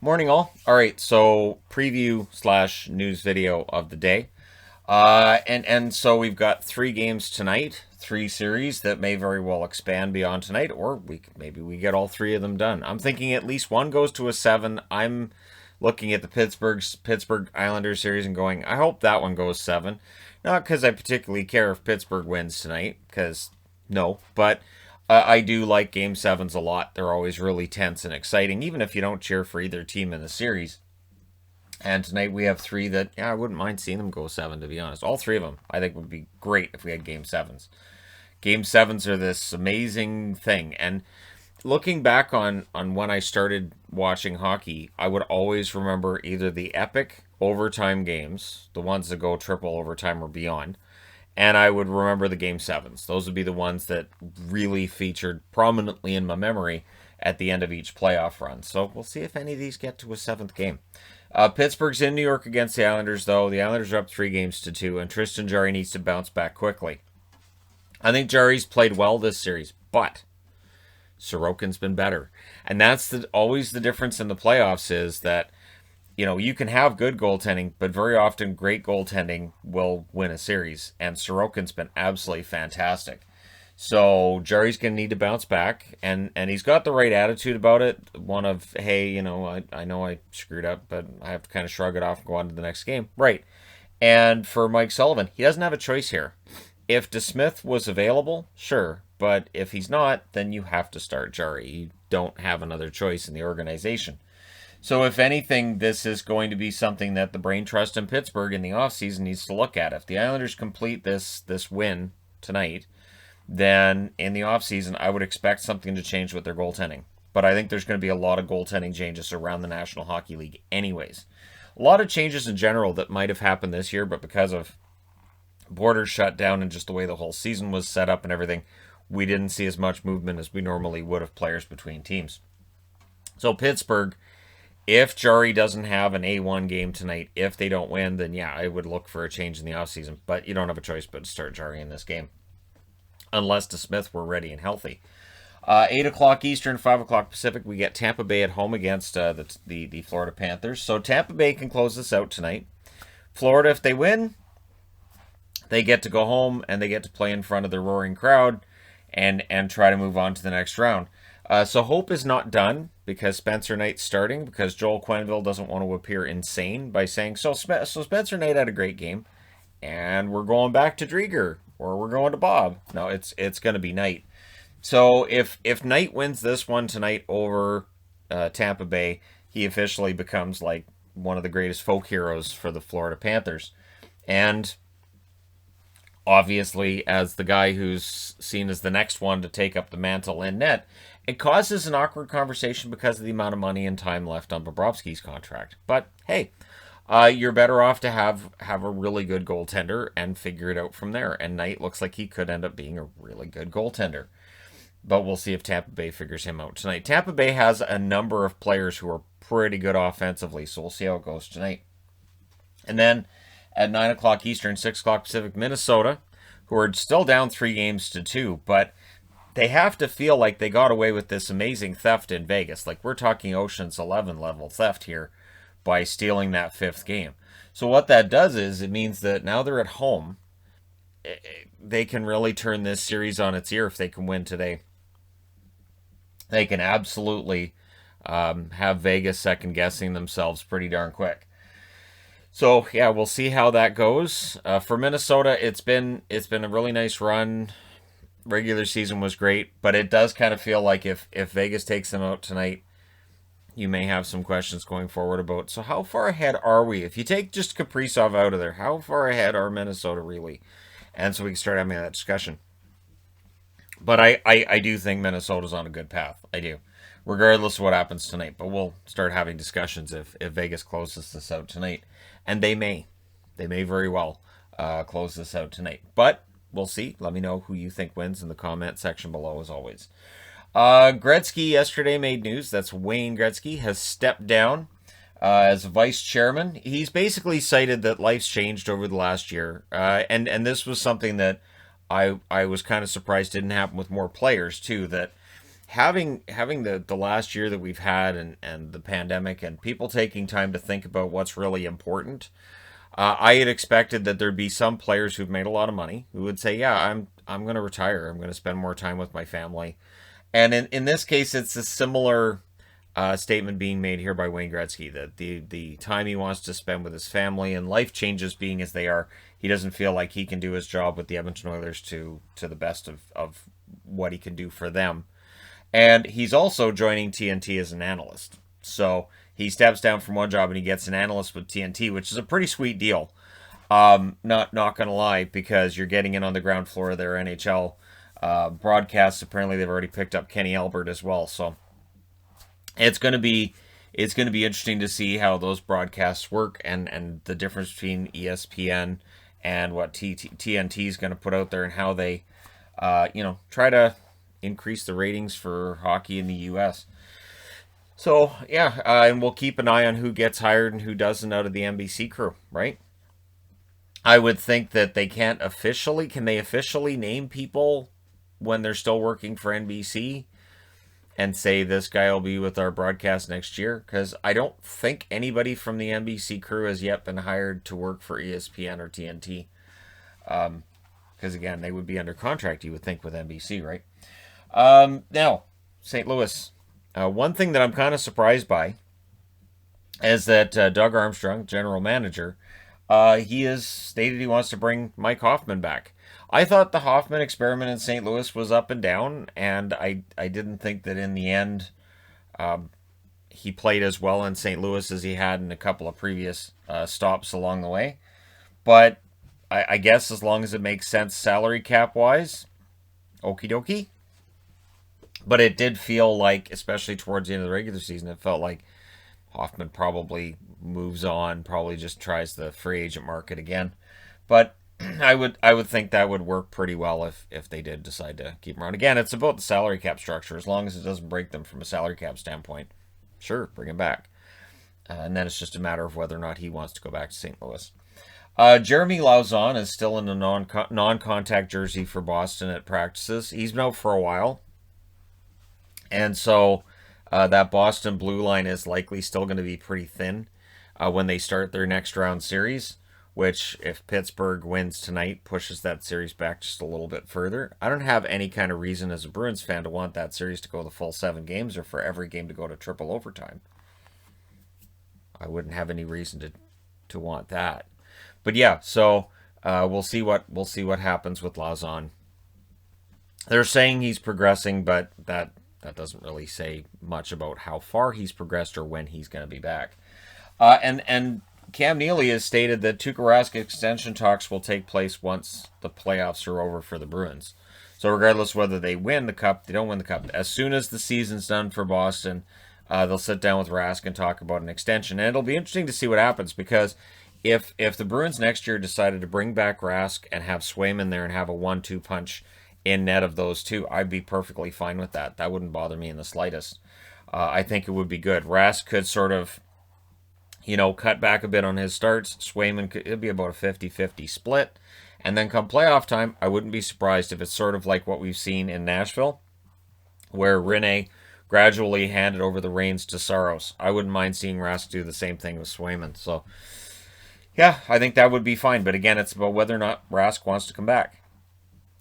Morning, all. All right, so preview slash news video of the day, and so we've got three games tonight, three series that may very well expand beyond tonight, or maybe we get all three of them done. I'm thinking at least one goes to a seven. I'm looking at the Pittsburgh Islanders series and going, I hope that one goes seven. Not because I particularly care if Pittsburgh wins tonight, because no, but I do like Game Sevens a lot. They're always really tense and exciting, even if you don't cheer for either team in the series. And tonight we have three that, yeah, I wouldn't mind seeing them go seven, to be honest. All three of them, I think, would be great if we had Game Sevens. Game Sevens are this amazing thing. And looking back on when I started watching hockey, I would always remember either the epic overtime games, the ones that go triple overtime or beyond, and I would remember the game sevens. Those would be the ones that really featured prominently in my memory at the end of each playoff run. So we'll see if any of these get to a seventh game. Pittsburgh's in New York against the Islanders, though. The Islanders are up 3-2, and Tristan Jarry needs to bounce back quickly. I think Jarry's played well this series, but Sorokin's been better. And that's always the difference in the playoffs is that you can have good goaltending, but very often great goaltending will win a series. And Sorokin's been absolutely fantastic. So Jerry's going to need to bounce back, and he's got the right attitude about it. One of, hey, I know I screwed up, but I have to kind of shrug it off and go on to the next game. Right. And for Mike Sullivan, he doesn't have a choice here. If DeSmith was available, sure. But if he's not, then you have to start Jarry. You don't have another choice in the organization. So if anything, this is going to be something that the brain trust in Pittsburgh in the offseason needs to look at. If the Islanders complete this win tonight, then in the offseason, I would expect something to change with their goaltending. But I think there's going to be a lot of goaltending changes around the National Hockey League anyways. A lot of changes in general that might have happened this year, but because of borders shut down and just the way the whole season was set up and everything, we didn't see as much movement as we normally would of players between teams. So Pittsburgh, if Jarry doesn't have an A1 game tonight, if they don't win, then yeah, I would look for a change in the offseason. But you don't have a choice but to start Jarry in this game. Unless DeSmith were ready and healthy. 8 o'clock Eastern, 5 o'clock Pacific, we get Tampa Bay at home against the Florida Panthers. So Tampa Bay can close this out tonight. Florida, if they win, they get to go home and they get to play in front of the roaring crowd and try to move on to the next round. So hope is not done because Spencer Knight's starting because Joel Quenneville doesn't want to appear insane by saying, so Spencer Knight had a great game and we're going back to Drieger or we're going to Bob. No, it's going to be Knight. So if Knight wins this one tonight over Tampa Bay, he officially becomes like one of the greatest folk heroes for the Florida Panthers. And obviously, as the guy who's seen as the next one to take up the mantle in net, it causes an awkward conversation because of the amount of money and time left on Bobrovsky's contract. But hey, you're better off to have a really good goaltender and figure it out from there. And Knight looks like he could end up being a really good goaltender. But we'll see if Tampa Bay figures him out tonight. Tampa Bay has a number of players who are pretty good offensively, so we'll see how it goes tonight. And then at 9 o'clock Eastern, 6 o'clock Pacific, Minnesota, who are still down 3-2, but they have to feel like they got away with this amazing theft in Vegas. Like we're talking Ocean's 11 level theft here by stealing that fifth game. So what that does is it means that now they're at home. They can really turn this series on its ear if they can win today. They can absolutely have Vegas second guessing themselves pretty darn quick. So yeah, we'll see how that goes. For Minnesota, it's been a really nice run. Regular season was great, but it does kind of feel like if Vegas takes them out tonight, you may have some questions going forward about. So how far ahead are we? If you take just Kaprizov out of there, how far ahead are Minnesota really? And so we can start having that discussion. But I do think Minnesota's on a good path. I do. Regardless of what happens tonight. But we'll start having discussions if Vegas closes this out tonight. And they may. They may very well close this out tonight. But we'll see. Let me know who you think wins in the comment section below as always. Gretzky yesterday made news. That's Wayne Gretzky has stepped down as vice chairman. He's basically cited that life's changed over the last year. And this was something that I was kind of surprised didn't happen with more players too, that having the last year that we've had and the pandemic and people taking time to think about what's really important. I had expected that there'd be some players who've made a lot of money who would say, "Yeah, I'm going to retire. I'm going to spend more time with my family." And in this case, it's a similar statement being made here by Wayne Gretzky that the time he wants to spend with his family and life changes being as they are, he doesn't feel like he can do his job with the Edmonton Oilers to the best of what he can do for them. And he's also joining TNT as an analyst. So he steps down from one job and he gets an analyst with TNT, which is a pretty sweet deal. Not gonna lie, because you're getting in on the ground floor of their NHL broadcasts. Apparently, they've already picked up Kenny Albert as well. So it's gonna be interesting to see how those broadcasts work and the difference between ESPN and what TNT is going to put out there and how they try to increase the ratings for hockey in the U.S. So yeah, and we'll keep an eye on who gets hired and who doesn't out of the NBC crew, right? I would think that they can't officially. Can they officially name people when they're still working for NBC and say this guy will be with our broadcast next year? Because I don't think anybody from the NBC crew has yet been hired to work for ESPN or TNT. Because again, they would be under contract, you would think, with NBC, right? Now, St. Louis. One thing that I'm kind of surprised by is that Doug Armstrong, general manager, he has stated he wants to bring Mike Hoffman back. I thought the Hoffman experiment in St. Louis was up and down, and I didn't think that in the end he played as well in St. Louis as he had in a couple of previous stops along the way. But I guess as long as it makes sense salary cap wise, okie dokie. But it did feel like, especially towards the end of the regular season, it felt like Hoffman probably moves on, probably just tries the free agent market again. But I would think that would work pretty well if they did decide to keep him around. Again, it's about the salary cap structure. As long as it doesn't break them from a salary cap standpoint, sure, bring him back. And then it's just a matter of whether or not he wants to go back to St. Louis. Jeremy Lauzon is still in the non-contact jersey for Boston at practices. He's been out for a while. And so that Boston blue line is likely still going to be pretty thin when they start their next round series, which, if Pittsburgh wins tonight, pushes that series back just a little bit further. I don't have any kind of reason as a Bruins fan to want that series to go the full 7 games or for every game to go to triple overtime. I wouldn't have any reason to want that. But yeah, so we'll see what happens with Lauzon. They're saying he's progressing, but that doesn't really say much about how far he's progressed or when he's going to be back. And Cam Neely has stated that Tuukka Rask extension talks will take place once the playoffs are over for the Bruins. So regardless whether they win the Cup, they don't win the Cup, as soon as the season's done for Boston, they'll sit down with Rask and talk about an extension. And it'll be interesting to see what happens, because if the Bruins next year decided to bring back Rask and have Swayman there and have a 1-2 punch in net of those two, I'd be perfectly fine with that. That wouldn't bother me in the slightest. I think it would be good. Rask could sort of, cut back a bit on his starts. Swayman it'd be about a 50-50 split. And then come playoff time, I wouldn't be surprised if it's sort of like what we've seen in Nashville, where Rinne gradually handed over the reins to Saros. I wouldn't mind seeing Rask do the same thing with Swayman. So, yeah, I think that would be fine. But again, it's about whether or not Rask wants to come back.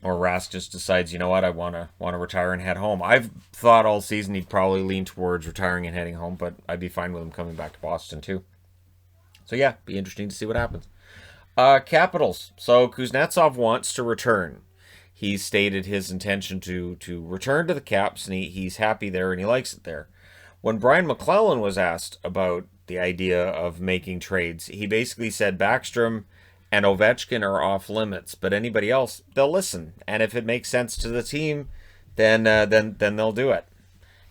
Or Rask just decides, you know what, I want to retire and head home. I've thought all season he'd probably lean towards retiring and heading home, but I'd be fine with him coming back to Boston too. So yeah, be interesting to see what happens. Capitals. So Kuznetsov wants to return. He's stated his intention to return to the Caps, and he's happy there and he likes it there. When Brian McClellan was asked about the idea of making trades, he basically said Backstrom and Ovechkin are off limits, but anybody else, they'll listen. And if it makes sense to the team, then they'll do it.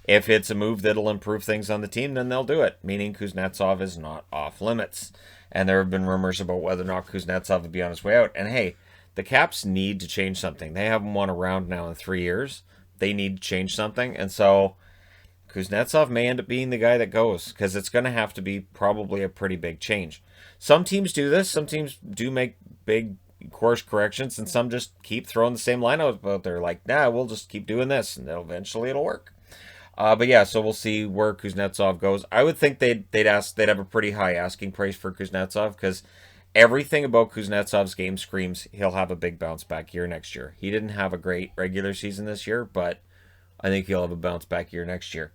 If it's a move that'll improve things on the team, then they'll do it, meaning Kuznetsov is not off limits. And there have been rumors about whether or not Kuznetsov would be on his way out. And hey, the Caps need to change something. They haven't won a round now in 3 years. They need to change something. And so Kuznetsov may end up being the guy that goes, because it's going to have to be probably a pretty big change. Some teams do this. Some teams do make big course corrections, and some just keep throwing the same lineup out there. Like, nah, we'll just keep doing this, and then eventually it'll work. But yeah, so we'll see where Kuznetsov goes. I would think they'd have a pretty high asking price for Kuznetsov because everything about Kuznetsov's game screams he'll have a big bounce back year next year. He didn't have a great regular season this year, but I think he'll have a bounce back year next year.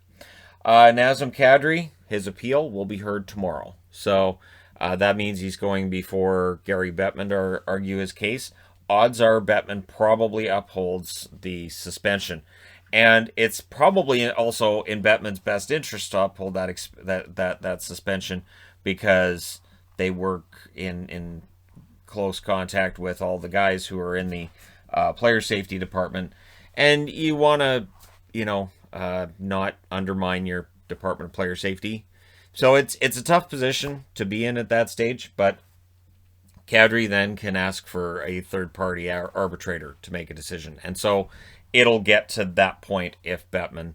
Nazem Kadri, his appeal will be heard tomorrow. So that means he's going before Gary Bettman to argue his case. Odds are Bettman probably upholds the suspension. And it's probably also in Bettman's best interest to uphold that suspension because they work in close contact with all the guys who are in the player safety department, and you want to, not undermine your department of player safety. So it's a tough position to be in at that stage, but Kadri then can ask for a third party arbitrator to make a decision, and so it'll get to that point if Bettman,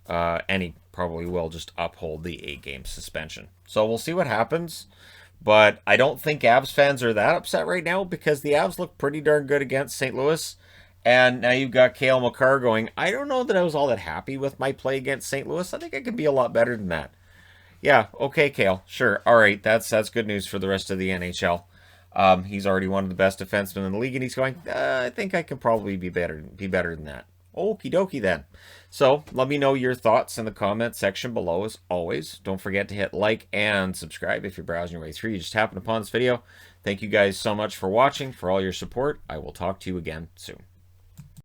and he probably will just uphold the 8-game suspension. So we'll see what happens. But I don't think Avs fans are that upset right now because the Avs look pretty darn good against St. Louis. And now you've got Cale Makar going, I don't know that I was all that happy with my play against St. Louis. I think I could be a lot better than that. Yeah, okay, Cale. Sure. All right, that's good news for the rest of the NHL. He's already one of the best defensemen in the league, and he's going, I think I can probably be better than that. Okie dokie then. So let me know your thoughts in the comment section below as always. Don't forget to hit like and subscribe if you're browsing your way through. You just happened upon this video. Thank you guys so much for watching, for all your support. I will talk to you again soon.